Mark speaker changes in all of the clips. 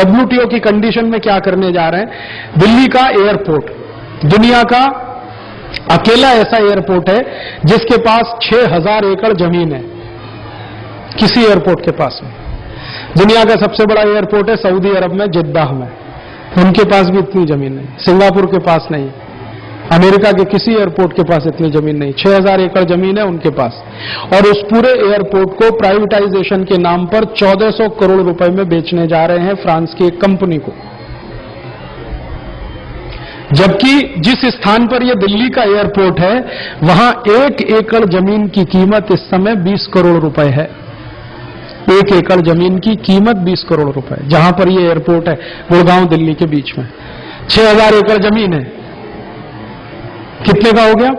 Speaker 1: WTO की condition में क्या करने जा रहे हैं, दिल्ली का एयरपोर्ट दुनिया का अकेला ऐसा एयरपोर्ट है जिसके पास 6000 एकड़ जमीन है, किसी एयरपोर्ट के पास में। दुनिया का सबसे बड़ा एयरपोर्ट है सऊदी अरब में, जिद्दाह में, उनके पास भी इतनी जमीन नहीं, सिंगापुर के पास नहीं, अमेरिका के किसी एयरपोर्ट के पास इतनी जमीन नहीं, 6000 एकड़ जमीन है उनके पास। और उस पूरे एयरपोर्ट को प्राइवेटाइजेशन के नाम पर 1400 करोड़ रुपए में बेचने जा रहे हैं फ्रांस की एक कंपनी को। जबकि जिस स्थान पर यह दिल्ली का एयरपोर्ट है वहां 1 एकड़ जमीन की कीमत इस समय 20 करोड़ रुपए है। 1 एकड़ जमीन की कीमत 20 करोड़ रुपए, जहां पर यह एयरपोर्ट है, गुड़गांव दिल्ली के बीच में। 6000 एकड़ जमीन है, कितने का हो गया?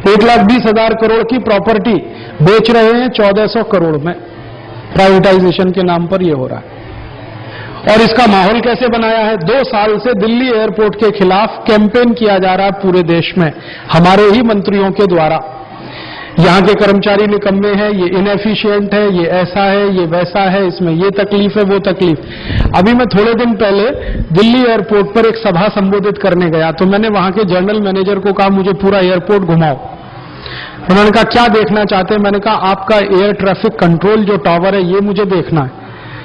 Speaker 1: 1,20,000 करोड़ की प्रॉपर्टी बेच रहे हैं 1400 करोड़ में। प्राइवेटाइजेशन के नाम पर यह हो रहा है। और इसका माहौल कैसे बनाया है? 2 साल से दिल्ली एयरपोर्ट के खिलाफ कैंपेन किया जा रहा है पूरे देश में, हमारे ही मंत्रियों के द्वारा। यहां के कर्मचारी निकम्मे हैं, ये इनएफिशिएंट है, ये ऐसा है, ये वैसा है, इसमें ये तकलीफ है, वो तकलीफ। अभी मैं थोड़े दिन पहले दिल्ली एयरपोर्ट पर एक सभा संबोधित करने गया, तो मैंने वहां के जनरल मैनेजर को कहा मुझे पूरा एयरपोर्ट घुमाओ। उन्होंने कहा क्या देखना चाहते हैं? मैंने कहा आपका एयर ट्रैफिक कंट्रोल जो टावर है ये मुझे देखना है।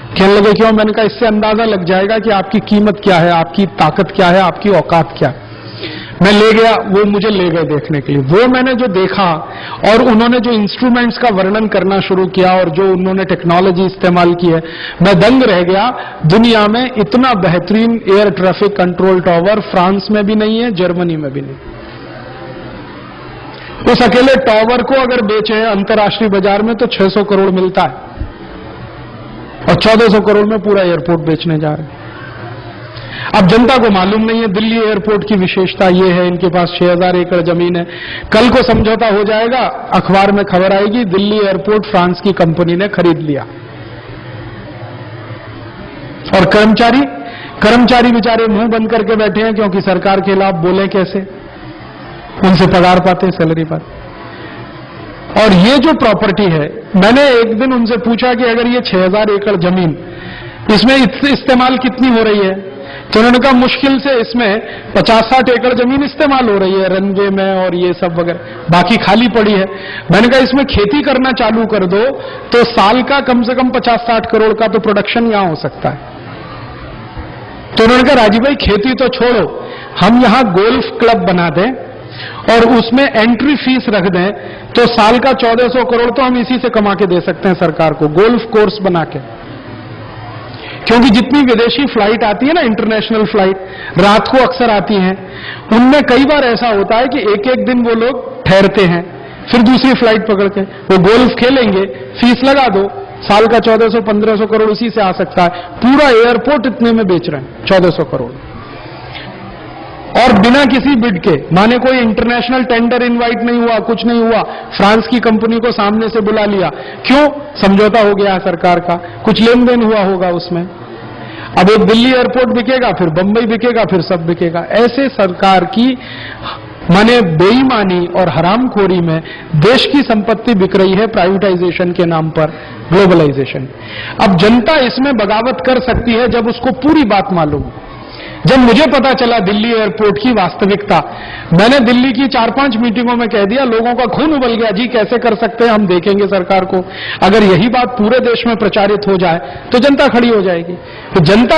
Speaker 1: कहने लगे क्यों? मैंने कहा इससे अंदाजा लग जाएगा कि आपकी कीमत क्या है, आपकी ताकत क्या है, आपकी औकात क्या है। मैं ले गया, वो मुझे ले गए देखने के लिए। वो मैंने जो देखा और उन्होंने जो इंस्ट्रूमेंट्स का वर्णन करना शुरू किया और जो उन्होंने टेक्नोलॉजी इस्तेमाल की है, मैं दंग रह गया। दुनिया में इतना बेहतरीन air traffic control tower France में भी नहीं है, जर्मनी में भी नहीं। उस अकेले टावर को अगर बेचे अंतर्राष्ट्रीय बाजार में तो 600 करोड़ मिलता है और 1400 करोड़ में पूरा एयरपोर्ट बेचने जा रहे हैं। अब जनता को मालूम नहीं है दिल्ली एयरपोर्ट की विशेषता यह है, इनके पास 6000 एकड़ जमीन है। कल को समझौता हो जाएगा, अखबार में खबर आएगी दिल्ली एयरपोर्ट फ्रांस की कंपनी ने खरीद लिया। और कर्मचारी बेचारे मुंह बंद करके बैठे हैं, क्योंकि सरकार के खिलाफ बोले कैसे, उनसे पगार पाते हैं, सैलरी पाते। और ये जो प्रॉपर्टी है, मैंने एक दिन उनसे पूछा कि अगर ये 6000 एकड़ जमीन, इसमें इस्तेमाल कितनी हो रही है? तो उन्होंने कहा मुश्किल से इसमें 50-60 एकड़ जमीन इस्तेमाल हो रही है रनवे में और ये सब वगैरह, बाकी खाली पड़ी है। मैंने कहा इसमें खेती करना चालू कर दो तो साल का कम से कम 50-60 करोड़ का तो प्रोडक्शन यहां हो सकता है। तो उन्होंने कहा राजीव भाई खेती तो छोड़ो, हम यहां गोल्फ क्लब बना दें और उसमें एंट्री फीस रख दें तो साल का 1400 करोड़ तो हम इसी से कमा के दे सकते हैं सरकार को, गोल्फ कोर्स बना के। क्योंकि जितनी विदेशी फ्लाइट आती है ना, इंटरनेशनल फ्लाइट रात को अक्सर आती हैं, उनमें कई बार ऐसा होता है कि एक एक दिन वो लोग ठहरते हैं, फिर दूसरी फ्लाइट पकड़ के वो गोल्फ खेलेंगे, फीस लगा दो, साल का 1400-1500 करोड़ उसी से आ सकता है। पूरा एयरपोर्ट इतने में बेच रहे हैं, 1400 करोड़, और बिना किसी बिड के। माने कोई इंटरनेशनल टेंडर इनवाइट नहीं हुआ, कुछ नहीं हुआ, फ्रांस की कंपनी को सामने से बुला लिया। क्यों? समझौता हो गया सरकार का, कुछ लेन देन हुआ होगा उसमें। अब एक दिल्ली एयरपोर्ट बिकेगा, फिर बंबई बिकेगा, फिर सब बिकेगा। ऐसे सरकार की माने बेईमानी और हरामखोरी में देश की संपत्ति बिक रही है प्राइवेटाइजेशन के नाम पर, ग्लोबलाइजेशन। अब जनता इसमें बगावत कर सकती है जब उसको पूरी बात मालूम। जब मुझे पता चला दिल्ली एयरपोर्ट की वास्तविकता, मैंने दिल्ली की 4-5 मीटिंगों में कह दिया, लोगों का खून उबल गया, जी कैसे कर सकते हैं, हम देखेंगे सरकार को। अगर यही बात पूरे देश में प्रचारित हो जाए तो जनता खड़ी हो जाएगी। तो जनता